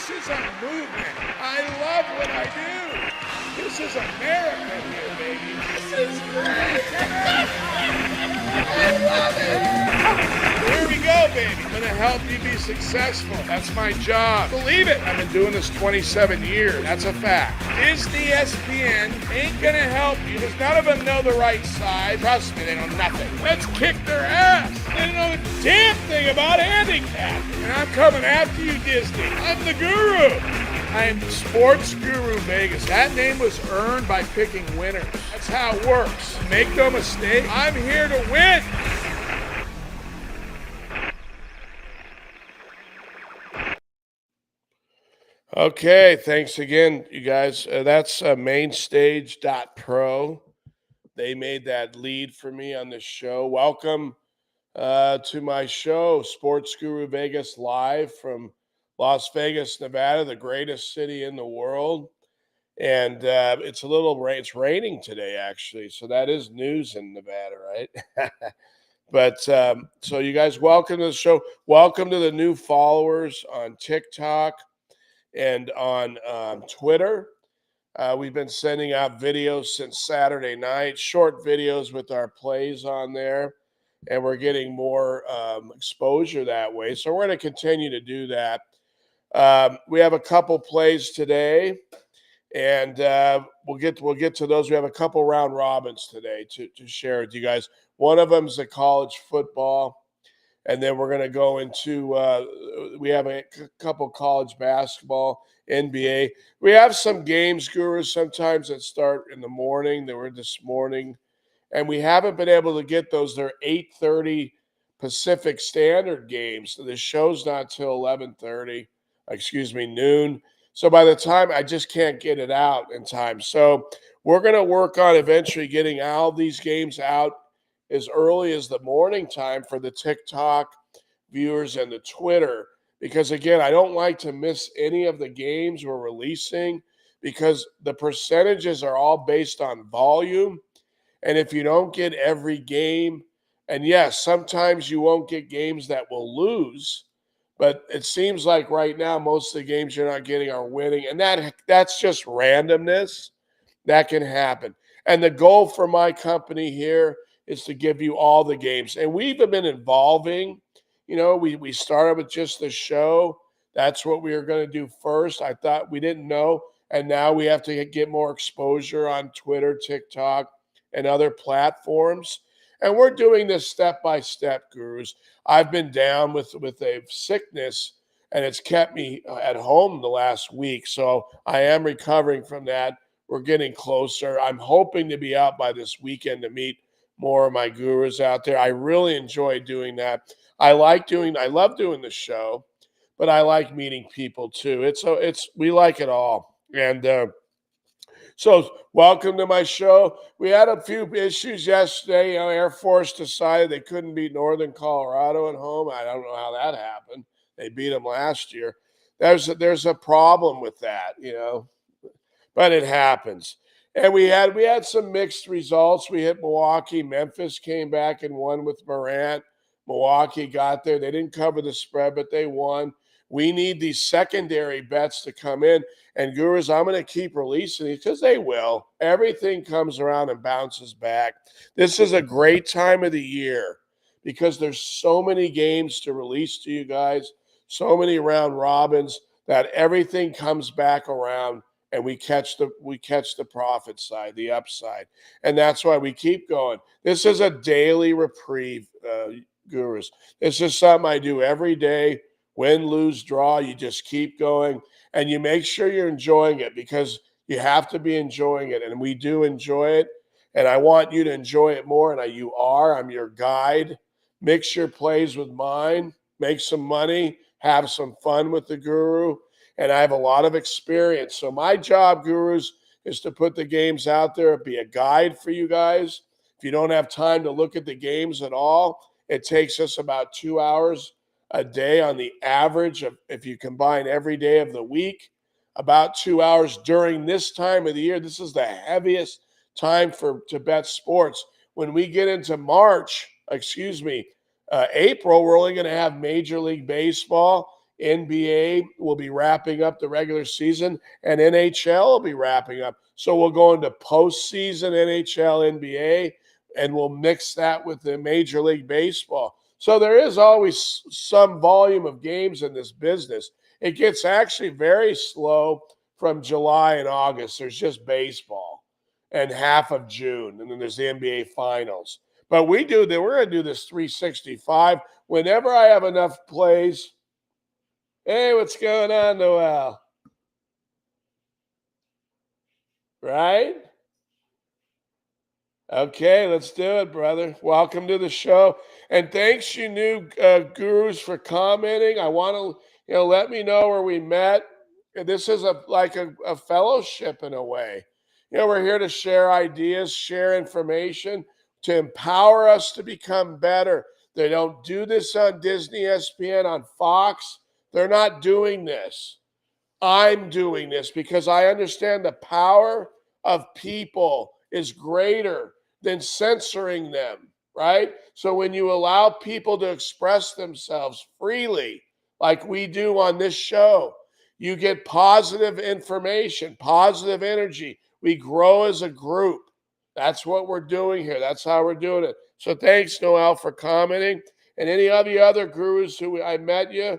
This is a movement. I love what I do. This is America here, baby. This is great. I love it. Here we go, baby. I'm going to help you be successful. That's my job. Believe it. I've been doing this 27 years. That's a fact. Disney ESPN ain't going to help you because none of them know the right side. Trust me, they know nothing. Let's kick their ass. They don't know a damn thing about handicap. And I'm coming after you, Disney. I'm the guru. I am Sportsguru.vegas. That name was earned by picking winners. That's how it works. Make no mistake, I'm here to win. Okay, thanks again, you guys. That's mainstage.pro. They made that lead for me on this show. Welcome to my show, Sports Guru Vegas, live from Las Vegas, Nevada, the greatest city in the world. And it's raining today, actually. So that is news in Nevada, right? But so you guys, welcome to the show. Welcome to the new followers on TikTok and on Twitter. We've been sending out videos since Saturday night, short videos with our plays on there, and we're getting more exposure that way. So we're going to continue to do that. We have a couple plays today, and we'll get to those. We have a couple round robins today to share with you guys. One of them is the college football. And then we're going to go into, we have a couple college basketball, NBA. We have some games, gurus, sometimes that start in the morning. They were this morning. And we haven't been able to get those. They're 8:30 Pacific Standard games. So the show's not till 11:30, noon. So by the time, I just can't get it out in time. So we're going to work on eventually getting all these games out as early as the morning time for the TikTok viewers and the Twitter. Because, again, I don't like to miss any of the games we're releasing because the percentages are all based on volume. And if you don't get every game, and yes, sometimes you won't get games that will lose, but it seems like right now most of the games you're not getting are winning. And that's just randomness. That can happen. And the goal for my company here is to give you all the games. And we've been involving, we started with just the show. That's what we were going to do first. I thought we didn't know. And now we have to get more exposure on Twitter, TikTok, and other platforms. And we're doing this step by step, gurus. I've been down with a sickness, and it's kept me at home the last week. So I am recovering from that. We're getting closer. I'm hoping to be out by this weekend to meet more of my gurus out there. I really enjoy doing that. I love doing the show, but I like meeting people too. We like it all. And so welcome to my show. We had a few issues yesterday. Air Force decided they couldn't beat Northern Colorado at home. I don't know how that happened. They beat them last year. There's a problem with that, but it happens. And we had some mixed results. We hit Milwaukee. Memphis came back and won with Morant. Milwaukee got there. They didn't cover the spread, but they won. We need these secondary bets to come in. And gurus, I'm going to keep releasing these because they will. Everything comes around and bounces back. This is a great time of the year because there's so many games to release to you guys, so many round robins that everything comes back around. And we catch the profit side, the upside. And that's why we keep going. This is a daily reprieve, gurus. This is something I do every day. Win, lose, draw. You just keep going. And you make sure you're enjoying it because you have to be enjoying it. And we do enjoy it. And I want you to enjoy it more. And you are. I'm your guide. Mix your plays with mine. Make some money. Have some fun with the guru. And I have a lot of experience. So my job, gurus, is to put the games out there, be a guide for you guys. If you don't have time to look at the games at all, it takes us about 2 hours a day on the average of, if you combine every day of the week, about 2 hours during this time of the year. This is the heaviest time to bet sports. When we get into April, we're only going to have Major League Baseball NBA will be wrapping up the regular season, and NHL will be wrapping up. So we'll go into postseason NHL, NBA, and we'll mix that with the Major League Baseball. So there is always some volume of games in this business. It gets actually very slow from July and August. There's just baseball and half of June, and then there's the NBA finals. But we do that. We're going to do this 365 whenever I have enough plays. Hey, what's going on, Noel? Right? Okay, let's do it, brother. Welcome to the show, and thanks you new gurus for commenting. I want to, let me know where we met. This is a fellowship in a way. We're here to share ideas, share information, to empower us to become better. They don't do this on Disney, ESPN, on Fox. They're not doing this. I'm doing this because I understand the power of people is greater than censoring them, right? So when you allow people to express themselves freely, like we do on this show, you get positive information, positive energy. We grow as a group. That's what we're doing here. That's how we're doing it. So thanks, Noel, for commenting. And any of the other gurus who I met you,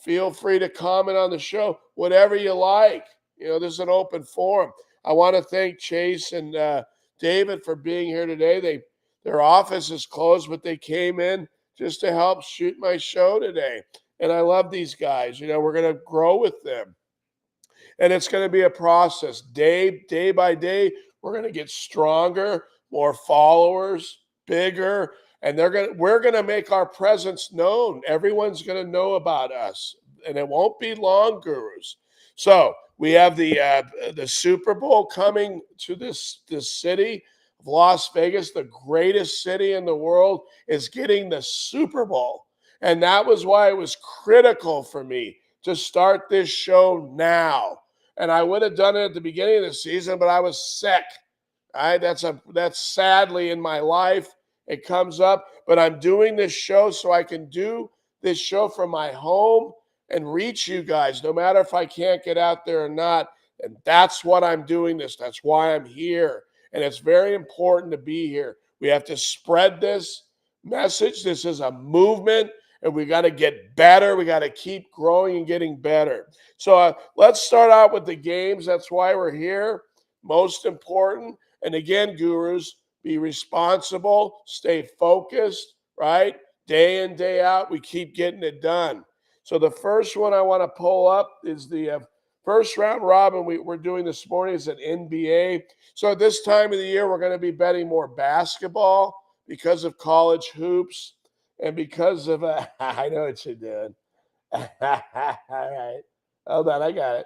feel free to comment on the show, whatever you like. This is an open forum. I want to thank Chase and David for being here today. Their office is closed, but they came in just to help shoot my show today. And I love these guys. We're going to grow with them. And it's going to be a process. Day by day, we're going to get stronger, more followers, bigger, and we're going to make our presence known. Everyone's going to know about us, and it won't be long, gurus. So we have the Super Bowl coming to this city of Las Vegas. The greatest city in the world is getting the Super Bowl, and that was why it was critical for me to start this show now. And I would have done it at the beginning of the season, but I was sick. Right? That's sadly in my life. It comes up, but I'm doing this show so I can do this show from my home and reach you guys, no matter if I can't get out there or not. And that's what I'm doing this. That's why I'm here. And it's very important to be here. We have to spread this message. This is a movement, and we got to get better. We got to keep growing and getting better. So let's start out with the games. That's why we're here. Most important. And again, gurus, be responsible, stay focused, right? Day in, day out, we keep getting it done. So the first one I want to pull up is the first round robin we're doing this morning is an NBA. So at this time of the year, we're going to be betting more basketball because of college hoops and because of, I know what you're doing. All right. Hold on, I got it.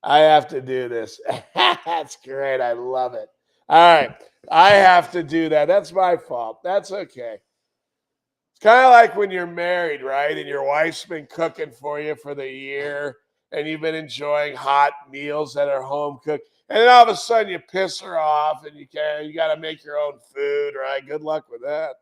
I have to do this. That's great. I love it. All right. I have to do that. That's my fault. That's okay. It's kind of like when you're married, right? And your wife's been cooking for you for the year and you've been enjoying hot meals that are home cooked. And then all of a sudden you piss her off and you got to make your own food, right? Good luck with that.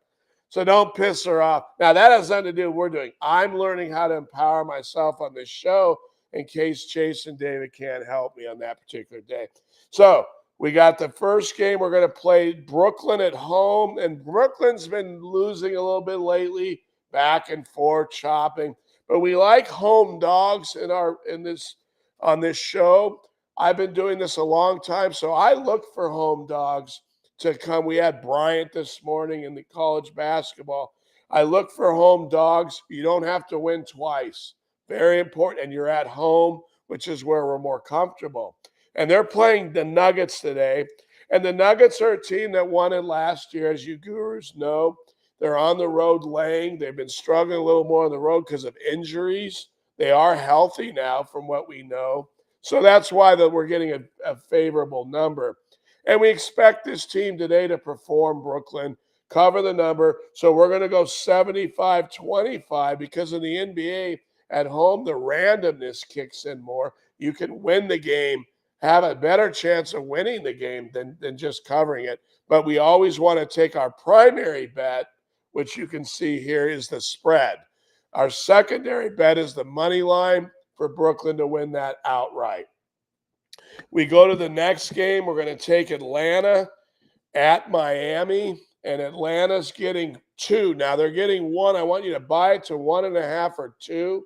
So don't piss her off. Now, that has nothing to do with what we're doing. I'm learning how to empower myself on this show in case Chase and David can't help me on that particular day. So we got the first game. We're going to play Brooklyn at home, and Brooklyn's been losing a little bit lately, back and forth, chopping. But we like home dogs on this show. I've been doing this a long time, so I look for home dogs to come. We had Bryant this morning in the college basketball. I look for home dogs. You don't have to win twice. Very important. And you're at home, which is where we're more comfortable. And they're playing the Nuggets today. And the Nuggets are a team that won it last year, as you gurus know. They're on the road laying. They've been struggling a little more on the road because of injuries. They are healthy now, from what we know. So that's why we're getting a favorable number. And we expect this team today to perform, Brooklyn, cover the number. So we're going to go 75-25 because in the NBA at home, the randomness kicks in more. You can win the game, have a better chance of winning the game than just covering it. But we always want to take our primary bet, which you can see here is the spread. Our secondary bet is the money line for Brooklyn to win that outright. We go to the next game. We're going to take Atlanta at Miami, and Atlanta's getting 2. Now they're getting 1. I want you to buy it to 1.5 or 2.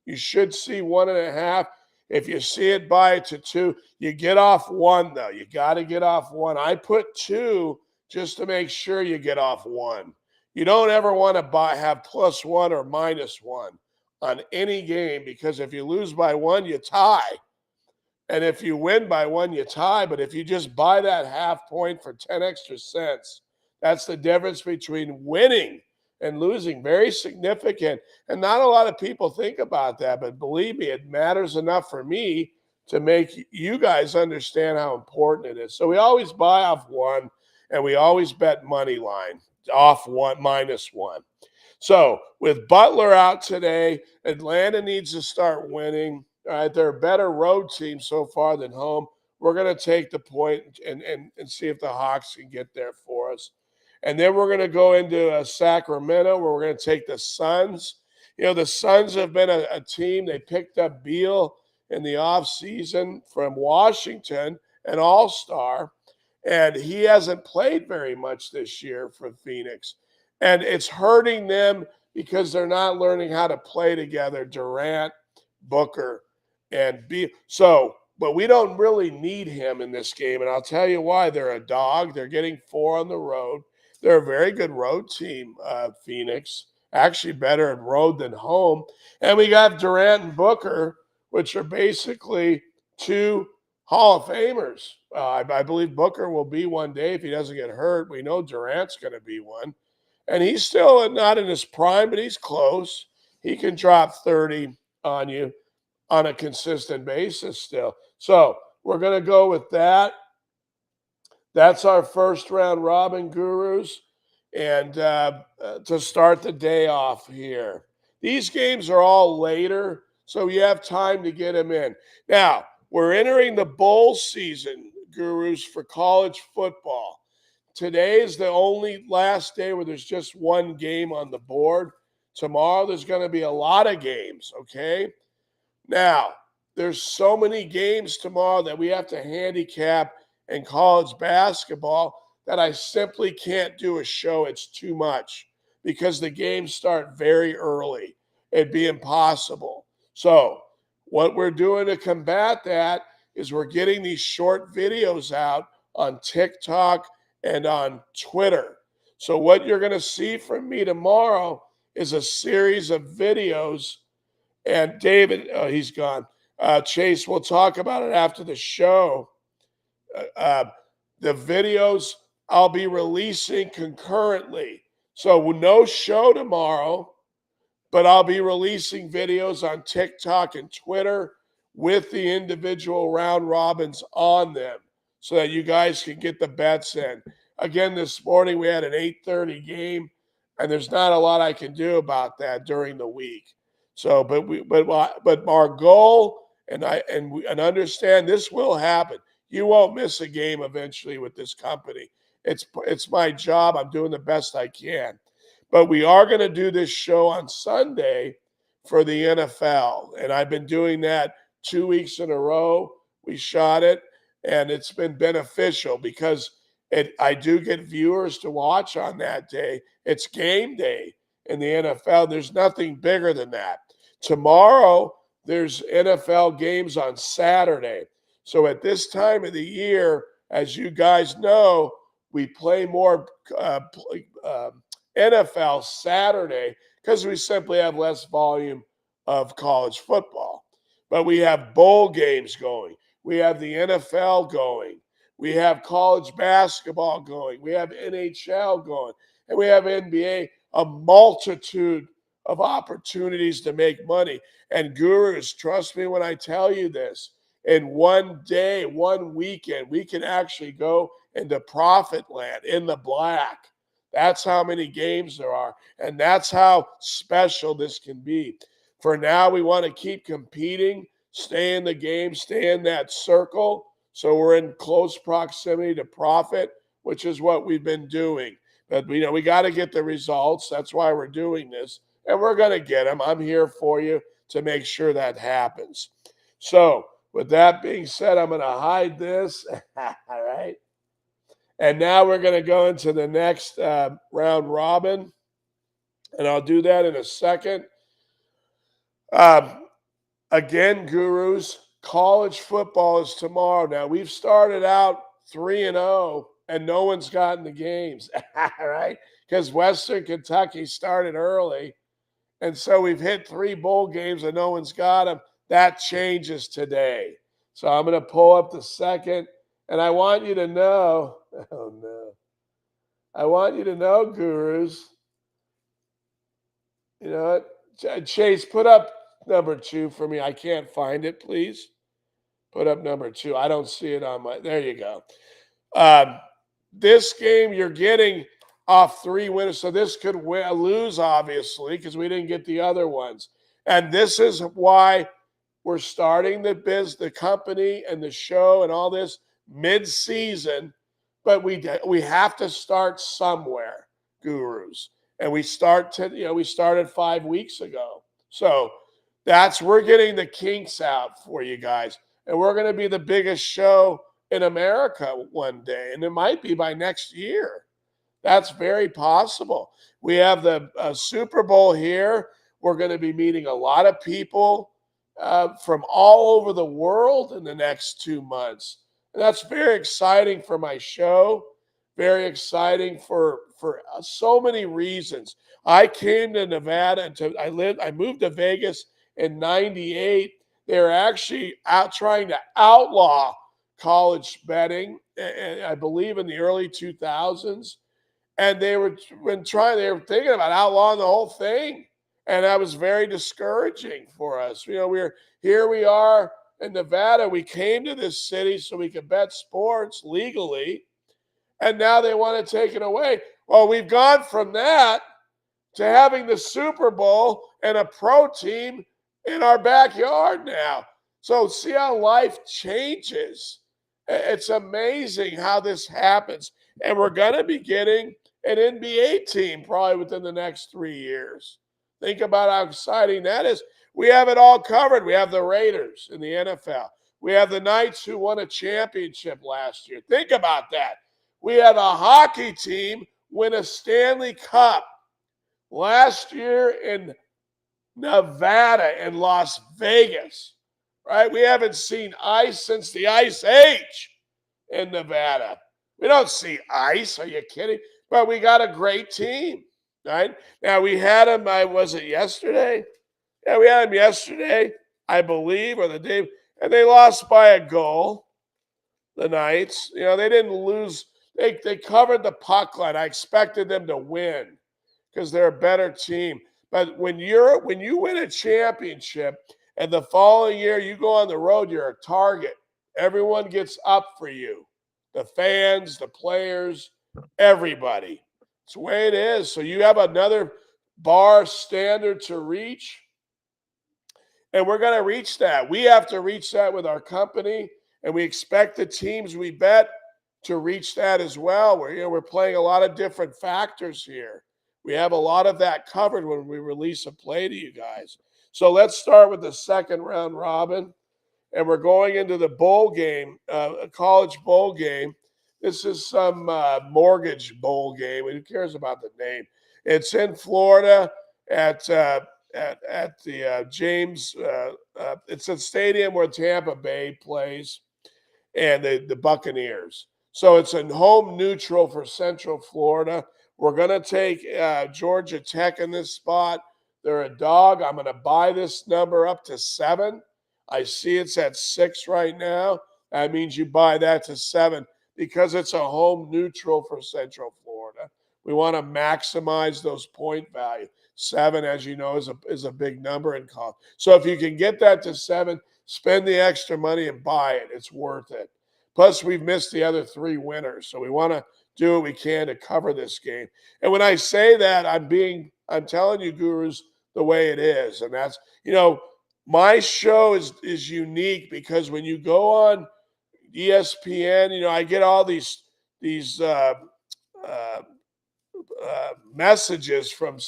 You should see 1.5. If you see it, buy it to 2. You get off 1, though. You got to get off 1. I put 2 just to make sure you get off 1. You don't ever want to have +1 or -1 on any game, because if you lose by 1, you tie. And if you win by 1, you tie. But if you just buy that half point for 10 extra cents, that's the difference between winning and losing. Very significant. And not a lot of people think about that. But believe me, it matters enough for me to make you guys understand how important it is. So we always buy off 1, and we always bet money line off 1, -1. So with Butler out today, Atlanta needs to start winning. All right, they're a better road team so far than home. We're going to take the point and see if the Hawks can get there for us. And then we're going to go into Sacramento, where we're going to take the Suns. You know, the Suns have been a team. They picked up Beal in the offseason from Washington, an all-star, and he hasn't played very much this year for Phoenix. And it's hurting them because they're not learning how to play together, Durant, Booker, and but we don't really need him in this game. And I'll tell you why. They're a dog. They're getting 4 on the road. They're a very good road team, Phoenix. Actually better at road than home. And we got Durant and Booker, which are basically 2 Hall of Famers. I believe Booker will be one day if he doesn't get hurt. We know Durant's going to be one. And he's still not in his prime, but he's close. He can drop 30 on you on a consistent basis still. So we're going to go with that. That's our first round robin, gurus. And to start the day off here. These games are all later, so you have time to get them in. Now, we're entering the bowl season, gurus, for college football. Today is the only last day where there's just one game on the board. Tomorrow there's going to be a lot of games, okay? Now, there's so many games tomorrow that we have to handicap in college basketball that I simply can't do a show. It's too much because the games start very early. It'd be impossible. So what we're doing to combat that is we're getting these short videos out on TikTok and on Twitter. So what you're going to see from me tomorrow is a series of videos. And David, he's gone. Chase, we'll talk about it after the show. The videos I'll be releasing concurrently. So no show tomorrow, but I'll be releasing videos on TikTok and Twitter with the individual round robins on them so that you guys can get the bets in. Again, this morning we had an 8:30 game, and there's not a lot I can do about that during the week. So, but our goal, and understand this will happen. You won't miss a game eventually with this company. It's my job. I'm doing the best I can. But we are going to do this show on Sunday for the NFL. And I've been doing that 2 weeks in a row. We shot it, and it's been beneficial because I do get viewers to watch on that day. It's game day in the NFL. There's nothing bigger than that. Tomorrow, there's NFL games on Saturday. So at this time of the year, as you guys know, we play more NFL Saturday because we simply have less volume of college football. But we have bowl games going. We have the NFL going. We have college basketball going. We have NHL going. And we have NBA, a multitude of opportunities to make money. And gurus, trust me when I tell you this, in one day, one weekend, we can actually go into profit land in the black. That's how many games there are. And that's how special this can be. For now, we want to keep competing, stay in the game, stay in that circle. So we're in close proximity to profit, which is what we've been doing. But we got to get the results. That's why we're doing this. and we're going to get them. I'm here for you to make sure that happens. So with that being said, I'm going to hide this. All right. And now we're going to go into the next round robin, and I'll do that in a second. Again, gurus, college football is tomorrow. Now, we've started out 3-0, and no one's gotten the games, right? Because Western Kentucky started early, and so we've hit 3 bowl games, and no one's got them. That changes today. So I'm going to pull up the second, and I want you to know, oh, no. I want you to know, gurus, you know what? Chase, put up number 2 for me. I can't find it, please. Put up number 2. I don't see it on my. There you go. This game, you're getting off 3 winners. So this could lose, obviously, because we didn't get the other ones. And this is why we're starting the company and the show and all this mid-season. But we have to start somewhere, gurus. And we started 5 weeks ago. So we're getting the kinks out for you guys. And we're going to be the biggest show in America one day. And it might be by next year. That's very possible. We have the Super Bowl here. We're going to be meeting a lot of people from all over the world in the next 2 months. And that's very exciting for my show. Very exciting for so many reasons. I came to Nevada I moved to Vegas in 98. They were actually trying to outlaw college betting, I believe in the early 2000s. And they were thinking about outlawing the whole thing. And that was very discouraging for us. We are in Nevada. We came to this city so we could bet sports legally. And now they want to take it away. Well, we've gone from that to having the Super Bowl and a pro team in our backyard now. So see how life changes. It's amazing how this happens. And we're going to be getting an NBA team probably within the next 3 years. Think about how exciting that is. We have it all covered. We have the Raiders in the NFL. We have the Knights who won a championship last year. Think about that. We had a hockey team win a Stanley Cup last year in Nevada and Las Vegas, right? We haven't seen ice since the Ice Age in Nevada. We don't see ice. Are you kidding? But we got a great team, right? Now, we had them, was it yesterday? Yeah, we had them yesterday, I believe, or the day, and they lost by a goal, the Knights. They didn't lose. They covered the puck line. I expected them to win because they're a better team. But when you win a championship and the following year you go on the road, you're a target. Everyone gets up for you. The fans, the players, everybody. It's the way it is. So you have another bar standard to reach. And we're going to reach that. We have to reach that with our company. And we expect the teams we bet to reach that as well. We're playing a lot of different factors here. We have a lot of that covered when we release a play to you guys. So let's start with the second round robin. And we're going into the bowl game, a college bowl game. This is some mortgage bowl game. Who cares about the name? It's in Florida at the James. It's a stadium where Tampa Bay plays, and the Buccaneers. So it's a home neutral for Central Florida. We're going to take Georgia Tech in this spot. They're a dog. I'm going to buy this number up to 7. I see it's at 6 right now. That means you buy that to 7 because it's a home neutral for Central Florida. We want to maximize those point value. 7, as you know, is a big number in college. So if you can get that to 7, spend the extra money and buy it. It's worth it. Plus, we've missed the other 3 winners. So we want to do what we can to cover this game. And when I say that, I'm telling you, gurus, the way it is. And that's, my show is unique because when you go on ESPN, I get all these messages from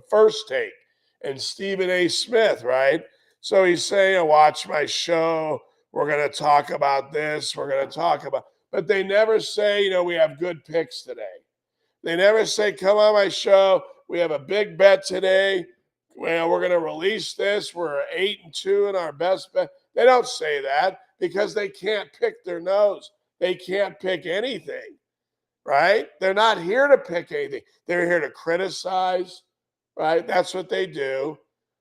First Take. and Stephen A. Smith, right? So he's saying, watch my show. We're going to talk about this. We're going to talk about, but they never say, we have good picks today. They never say, come on my show. We have a big bet today. Well, we're going to release this. We're 8-2 in our best bet. They don't say that because they can't pick their nose. They can't pick anything, right? They're not here to pick anything. They're here to criticize, right? That's what they do.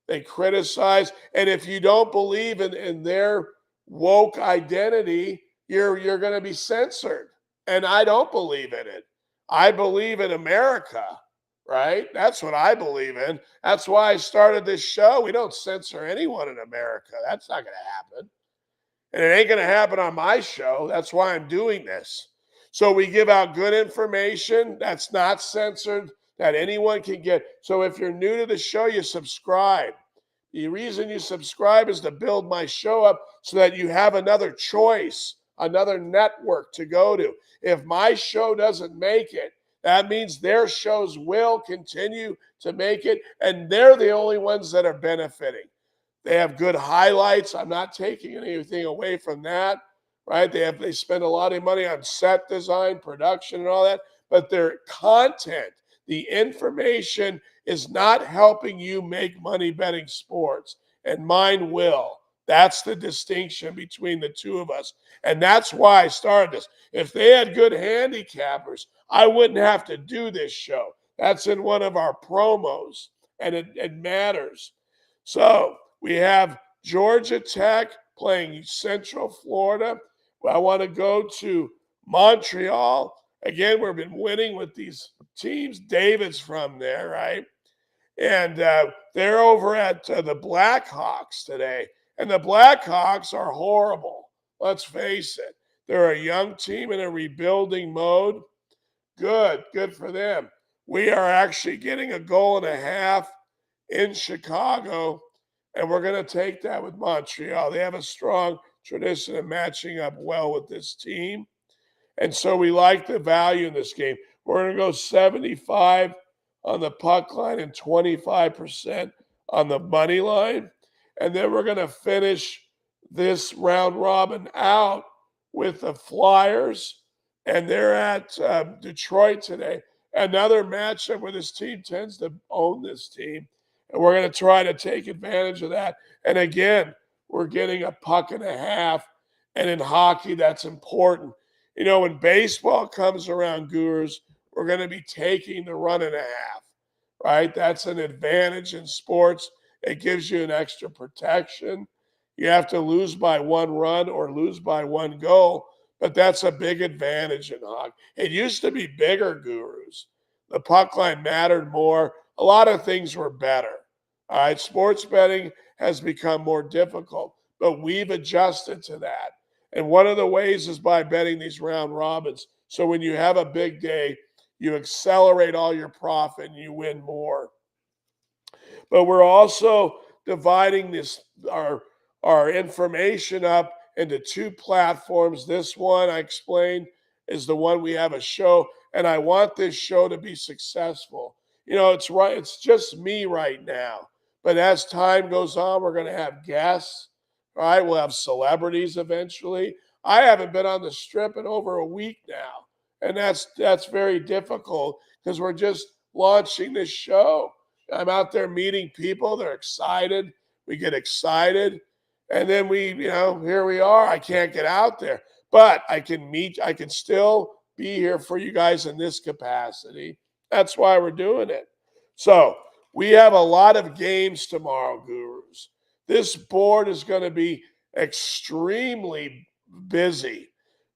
They criticize. And if you don't believe in their woke identity, you're going to be censored. And I don't believe in it. I believe in America, right? That's what I believe in. That's why I started this show. We don't censor anyone in America. That's not going to happen. And it ain't going to happen on my show. That's why I'm doing this. So we give out good information that's not censored, that anyone can get. So if you're new to the show, you subscribe. The reason you subscribe is to build my show up so that you have another choice, another network to go to. If my show doesn't make it, that means their shows will continue to make it, and they're the only ones that are benefiting. They have good highlights. I'm not taking anything away from that, right? They spend a lot of money on set design, production, and all that, but their content, the information is not helping you make money betting sports, and mine will. That's the distinction between the two of us. And that's why I started this. If they had good handicappers, I wouldn't have to do this show. That's in one of our promos, and it matters. So we have Georgia Tech playing Central Florida. I want to go to Montreal. Again, we've been winning with these teams. David's from there, right? And they're over at the Blackhawks today. And the Blackhawks are horrible. Let's face it. They're a young team in a rebuilding mode. Good for them. We are actually getting a goal and a half in Chicago, and we're going to take that with Montreal. They have a strong tradition of matching up well with this team. And so we like the value in this game. We're going to go 75 on the puck line and 25% on the money line. And then we're going to finish this round robin out with the Flyers. And they're at Detroit today. Another matchup where this team tends to own this team. And we're going to try to take advantage of that. And again, we're getting a puck and a half. And in hockey, that's important. When baseball comes around, Gurus, we're going to be taking the run and a half, right? That's an advantage in sports. It gives you an extra protection. You have to lose by one run or lose by one goal, but that's a big advantage in hockey. It used to be bigger, Gurus. The puck line mattered more. A lot of things were better. All right, sports betting has become more difficult, but we've adjusted to that. And one of the ways is by betting these round robins. So when you have a big day, you accelerate all your profit and you win more. But we're also dividing our information up into two platforms. This one I explained is the one we have a show, and I want this show to be successful. It's right. It's just me right now. But as time goes on, we're going to have guests. All right, we'll have celebrities eventually. I haven't been on the strip in over a week now, and that's very difficult because we're just launching this show. I'm out there meeting people. They're excited. We get excited, and then here we are. I can't get out there, but I can still be here for you guys in this capacity. That's why we're doing it. So we have a lot of games tomorrow, Gurus. This board is going to be extremely busy.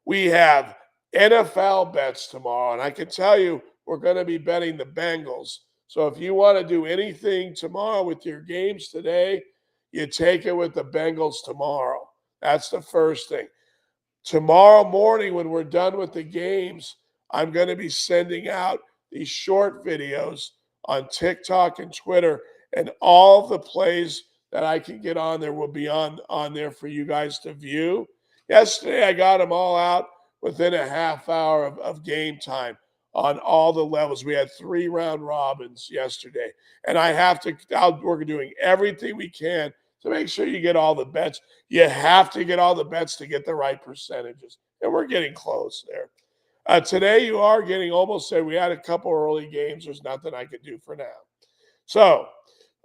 We have NFL bets tomorrow, and I can tell you we're going to be betting the Bengals. So if you want to do anything tomorrow with your games today, you take it with the Bengals tomorrow. That's the first thing. Tomorrow morning, when we're done with the games, I'm going to be sending out these short videos on TikTok and Twitter, and all the plays that I can get on there will be on there for you guys to view. Yesterday, I got them all out within a half hour of game time. on all the levels. We had 3 round robins yesterday, and we're doing everything we can to make sure you get all the bets. You have to get all the bets to get the right percentages, and we're getting close there. Today, you are getting almost there. We had a couple early games. There's nothing I could do for now. So,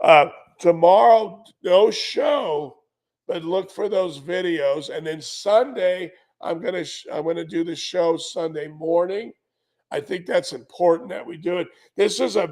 uh, tomorrow, no show, but look for those videos. And then Sunday, I'm gonna do the show Sunday morning. I think that's important that we do it. This is a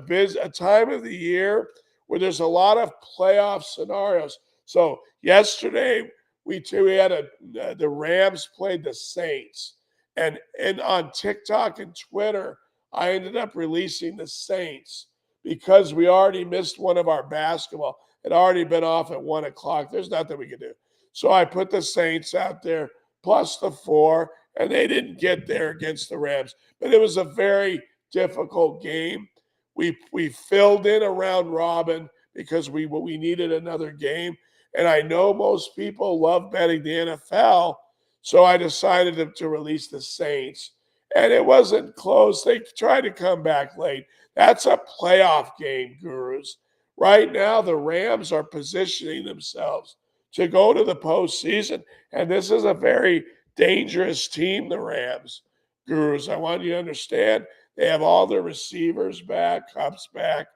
time of the year where there's a lot of playoff scenarios. So yesterday we had the Rams played the Saints, and on TikTok and Twitter I ended up releasing the Saints because we already missed one of our basketball. It had already been off at 1 o'clock. There's nothing we could do. So I put the Saints out there plus the 4, and they didn't get there against the Rams. But it was a very difficult game. We filled in a round robin because we needed another game. And I know most people love betting the NFL, so I decided to release the Saints. And it wasn't close. They tried to come back late. That's a playoff game, gurus. Right now, the Rams are positioning themselves to go to the postseason. And this is a very dangerous team, the Rams. Gurus, I want you to understand they have all their receivers back, Cup's back,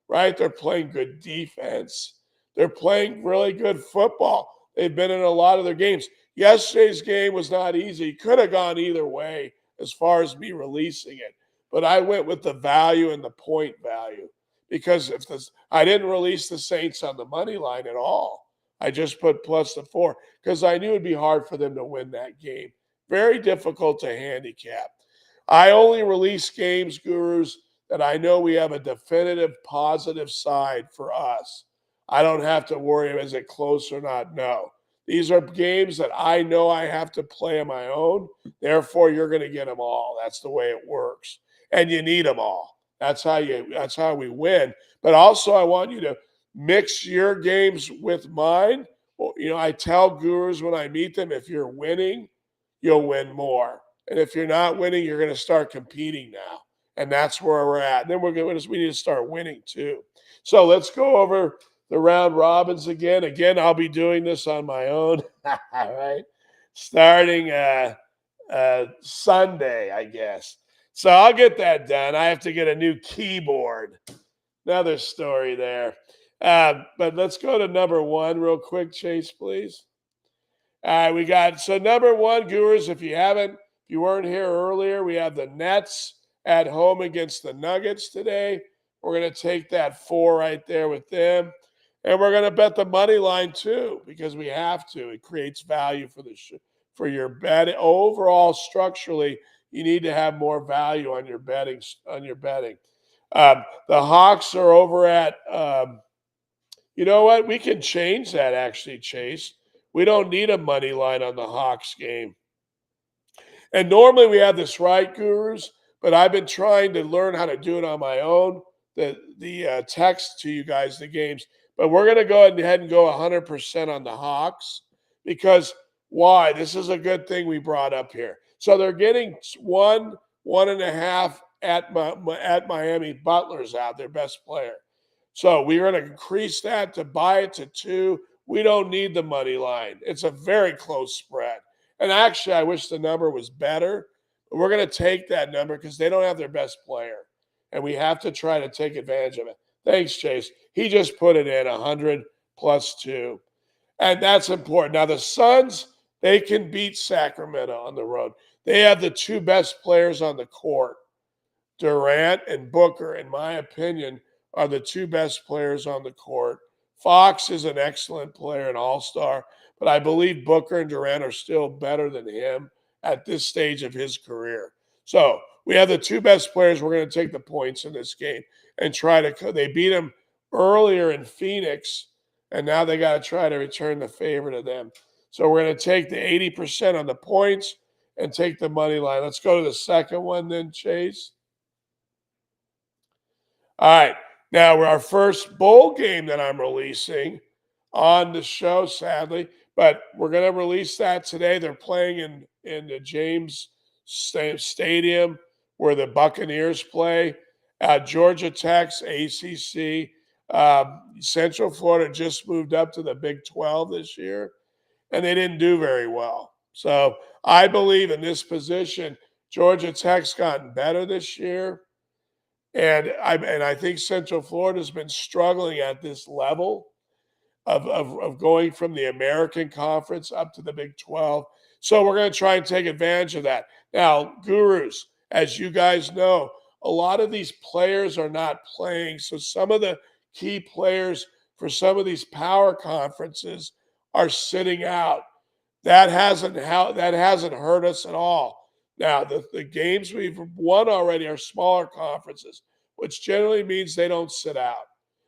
right? They're playing good defense. They're playing really good football. They've been in a lot of their games. Yesterday's game was not easy. Could have gone either way as far as me releasing it. But I went with the value and the point value because I didn't release the Saints on the money line at all. I just put plus the 4 because I knew it'd be hard for them to win that game. Very difficult to handicap. I only release games, gurus, that I know we have a definitive positive side for us. I don't have to worry, is it close or not? No. These are games that I know I have to play on my own. Therefore, you're going to get them all. That's the way it works. And you need them all. That's how we win. But also, I want you to mix your games with mine. Well, I tell gurus when I meet them, if you're winning, you'll win more. And if you're not winning, you're going to start competing now. And that's where we're at. And then we need to start winning too. So let's go over the round robins again. Again, I'll be doing this on my own, right? Starting Sunday, I guess. So I'll get that done. I have to get a new keyboard. Another story there. But let's go to number 1 real quick, Chase, please. All right, we got number 1, gurus. If you weren't here earlier, we have the Nets at home against the Nuggets today. We're going to take that 4 right there with them. And we're going to bet the money line too, because we have to. It creates value for your betting. Overall, structurally, you need to have more value on your betting. The Hawks are over at. You know what? We can change that actually, Chase. We don't need a money line on the Hawks game. And normally we have this right, gurus, but I've been trying to learn how to do it on my own. The text to you guys, the games. But we're going to go ahead and go 100% on the Hawks because why? This is a good thing we brought up here. So they're getting 1.5 at Miami. Butler's out, their best player. So we're going to increase that to buy it to 2. We don't need the money line. It's a very close spread. And actually, I wish the number was better. But we're going to take that number because they don't have their best player. And we have to try to take advantage of it. Thanks, Chase. He just put it in 100 plus 2. And that's important. Now, the Suns, they can beat Sacramento on the road. They have the 2 best players on the court. Durant and Booker, in my opinion, are the 2 best players on the court. Fox is an excellent player, an all-star, but I believe Booker and Durant are still better than him at this stage of his career. So we have the 2 best players. We're going to take the points in this game and they beat them earlier in Phoenix, and now they got to try to return the favor to them. So we're going to take the 80% on the points and take the money line. Let's go to the second one then, Chase. All right. Now, our first bowl game that I'm releasing on the show, sadly, but we're going to release that today. They're playing in the James Stadium where the Buccaneers play. Georgia Tech's ACC. Central Florida just moved up to the Big 12 this year, and they didn't do very well. So I believe in this position, Georgia Tech's gotten better this year. And I think Central Florida's been struggling at this level of going from the American Conference up to the Big 12. So we're going to try and take advantage of that. Now, gurus, as you guys know, a lot of these players are not playing. So some of the key players for some of these power conferences are sitting out. That hasn't hurt us at all. Now, the games we've won already are smaller conferences, which generally means they don't sit out.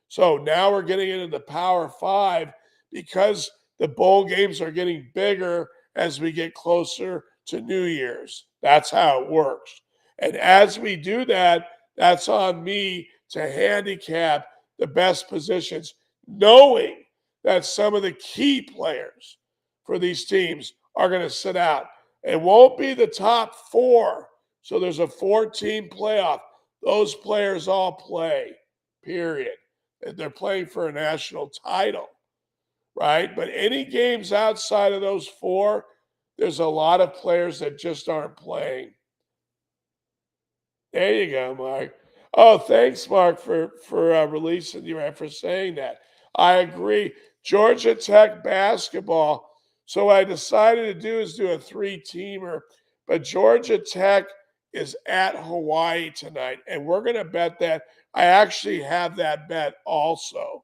So now we're getting into the Power Five because the bowl games are getting bigger as we get closer to New Year's. That's how it works. And as we do that, that's on me to handicap the best positions, knowing that some of the key players for these teams are going to sit out. It won't be the top four. So there's a 4-team playoff. Those players all play, period. They're playing for a national title, right? But any games outside of those four, there's a lot of players that just aren't playing. There you go, Mark. Oh, thanks, Mark, for releasing you for saying that. I agree. Georgia Tech basketball. So what I decided to do is do a 3-teamer, but Georgia Tech is at Hawaii tonight, and we're going to bet that. I actually have that bet also,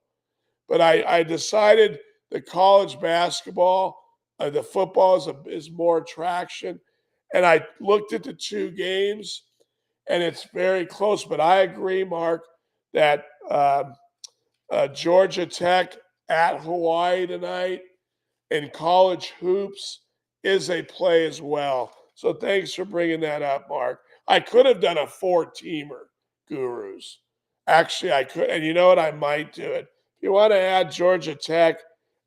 but I decided the college basketball, the football is more attraction, and I looked at the two games and it's very close. But I agree, Mark, that Georgia Tech at Hawaii tonight in college hoops is a play as well. So thanks for bringing that up, Mark. I could have done a 4-teamer, gurus. Actually, I could. And you know what? I might do it. If you want to add Georgia Tech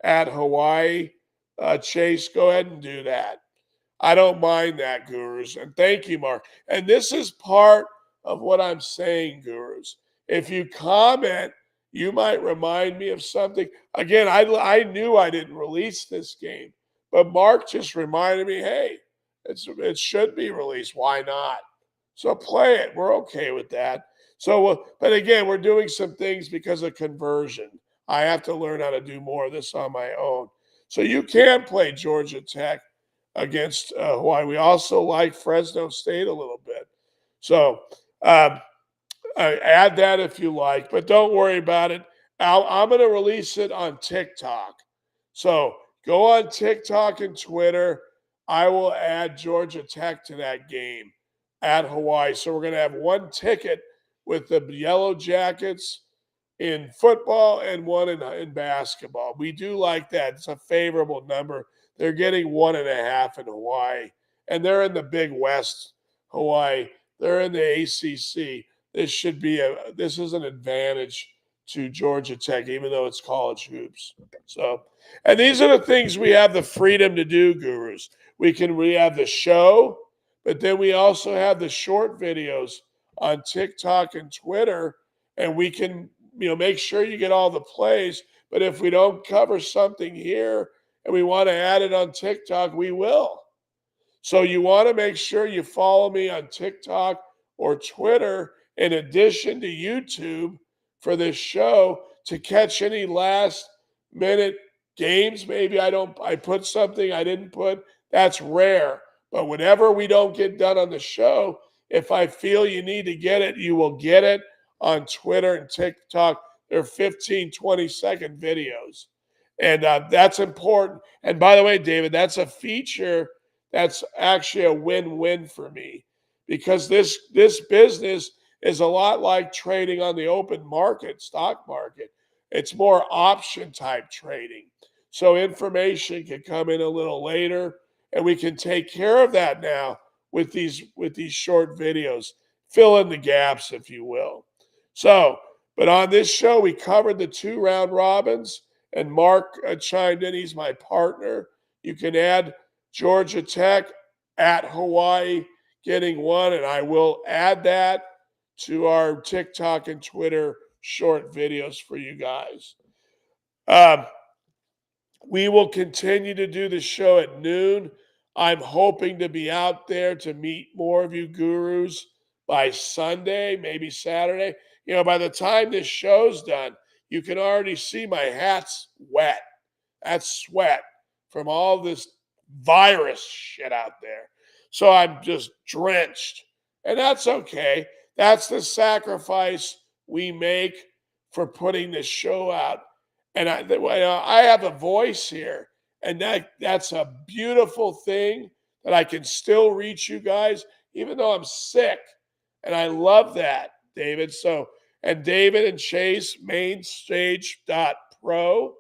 at Hawaii, Chase, go ahead and do that. I don't mind that, gurus. And thank you, Mark. And this is part of what I'm saying, gurus. If you comment, you might remind me of something. Again, I knew I didn't release this game, but Mark just reminded me, hey, it should be released. Why not? So play it. We're okay with that. So, but again, we're doing some things because of conversion. I have to learn how to do more of this on my own. So you can play Georgia Tech against Hawaii. We also like Fresno State a little bit. So add that if you like, but don't worry about it. I'm going to release it on TikTok. So go on TikTok and Twitter. I will add Georgia Tech to that game at Hawaii. So we're going to have one ticket with the Yellow Jackets in football and one in basketball. We do like that. It's a favorable number. They're getting 1.5 in Hawaii, and they're in the Big West, Hawaii. They're in the ACC. This is an advantage to Georgia Tech, even though it's college hoops. So, and these are the things we have the freedom to do, gurus. We have the show, but then we also have the short videos on TikTok and Twitter, and we can make sure you get all the plays. But if we don't cover something here and we want to add it on TikTok, we will. So you want to make sure you follow me on TikTok or Twitter in addition to YouTube for this show to catch any last minute games. Maybe I put something I didn't put. That's rare. But whenever we don't get done on the show, if I feel you need to get it, you will get it on Twitter and TikTok. They're 15, 20-second videos. And that's important. And by the way, David, that's a feature that's actually a win-win for me because this business is a lot like trading on the open market, stock market. It's more option type trading. So information can come in a little later, and we can take care of that now with these short videos. Fill in the gaps, if you will. So, but on this show, we covered the 2 round robins, and Mark chimed in. He's my partner. You can add Georgia Tech at Hawaii. getting one, and I will add that to our TikTok and Twitter short videos for you guys. We will continue to do the show at noon. I'm hoping to be out there to meet more of you gurus by Sunday, maybe Saturday. By the time this show's done, you can already see my hat's wet. That's sweat from all this virus shit out there. So I'm just drenched. And that's okay. That's the sacrifice we make for putting this show out. And I have a voice here. And that's a beautiful thing that I can still reach you guys, even though I'm sick. And I love that, David. And David and Chase, mainstage.pro,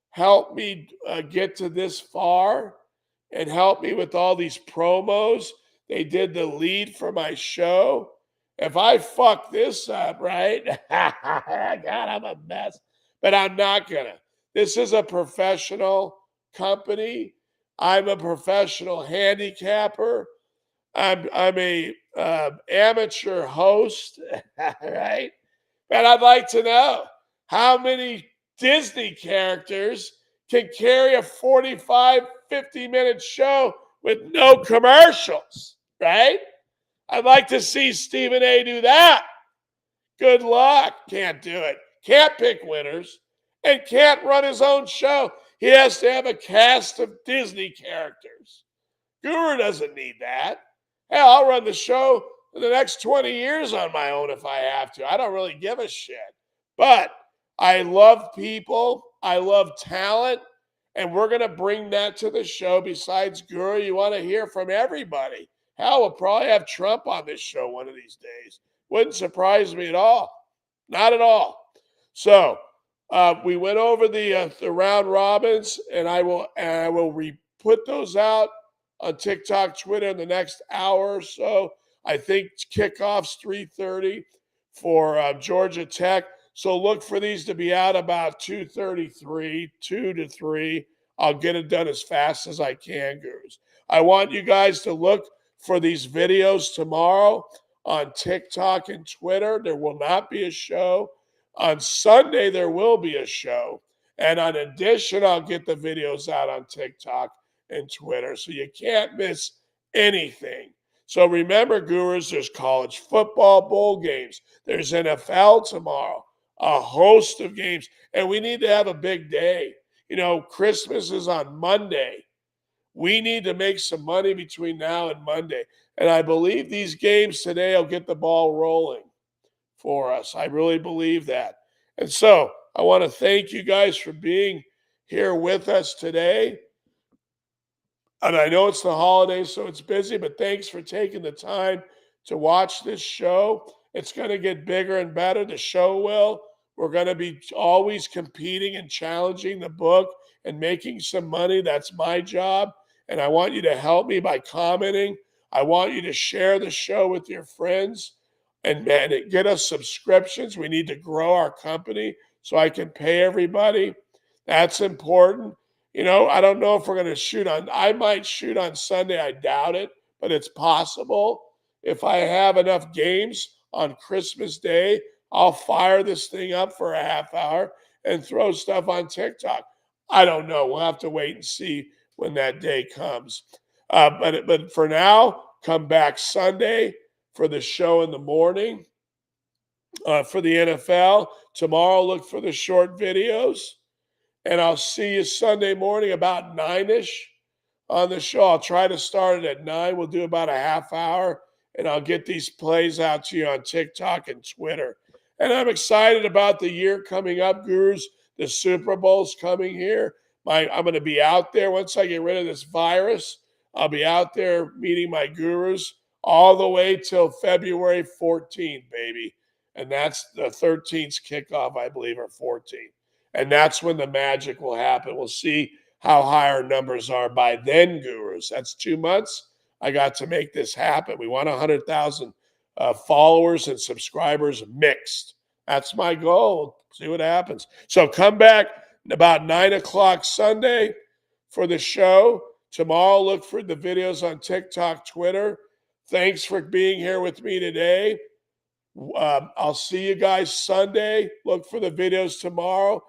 help me get to this far and help me with all these promos. They did the lead for my show. If I fuck this up, right? God, I'm a mess. But I'm not going to. This is a professional company. I'm a professional handicapper. I'm a amateur host, right? But I'd like to know how many Disney characters can carry a 45, 50-minute show with no commercials, right? I'd like to see Stephen A. do that. Good luck. Can't do it. Can't pick winners and can't run his own show. He has to have a cast of Disney characters. Guru doesn't need that. Hell, I'll run the show for the next 20 years on my own if I have to. I don't really give a shit. But I love people. I love talent. And we're going to bring that to the show. Besides Guru, you want to hear from everybody. Hell, we'll probably have Trump on this show one of these days. Wouldn't surprise me at all. Not at all. So we went over the round robins, and I will put those out on TikTok, Twitter in the next hour or so. I think kickoff's 3:30 for Georgia Tech. So look for these to be out about 2:33, 2 to 3. I'll get it done as fast as I can, gurus. I want you guys to look for these videos tomorrow on TikTok and Twitter. There will not be a show. On Sunday, there will be a show. And in addition, I'll get the videos out on TikTok and Twitter. So you can't miss anything. So remember, gurus, there's college football bowl games. There's NFL tomorrow, a host of games. And we need to have a big day. Christmas is on Monday. We need to make some money between now and Monday. And I believe these games today will get the ball rolling for us. I really believe that. And so I want to thank you guys for being here with us today. And I know it's the holidays, so it's busy, but thanks for taking the time to watch this show. It's going to get bigger and better. The show will. We're going to be always competing and challenging the book and making some money. That's my job. And I want you to help me by commenting. I want you to share the show with your friends and get us subscriptions. We need to grow our company so I can pay everybody. That's important. I don't know if we're going to shoot on. I might shoot on Sunday. I doubt it, but it's possible. If I have enough games on Christmas Day, I'll fire this thing up for a half hour and throw stuff on TikTok. I don't know. We'll have to wait and see when that day comes. But for now, come back Sunday for the show in the morning for the NFL. Tomorrow, look for the short videos. And I'll see you Sunday morning about 9-ish on the show. I'll try to start it at 9. We'll do about a half hour, and I'll get these plays out to you on TikTok and Twitter. And I'm excited about the year coming up, gurus. The Super Bowl's coming here. I'm going to be out there once I get rid of this virus. I'll be out there meeting my gurus all the way till February 14th, baby. And that's the 13th kickoff, I believe, or 14th. And that's when the magic will happen. We'll see how high our numbers are by then, gurus. That's 2 months. I got to make this happen. We want 100,000 followers and subscribers mixed. That's my goal. See what happens. So come back about 9 o'clock Sunday for the show. Tomorrow, look for the videos on TikTok, Twitter. Thanks for being here with me today. I'll see you guys Sunday. Look for the videos tomorrow.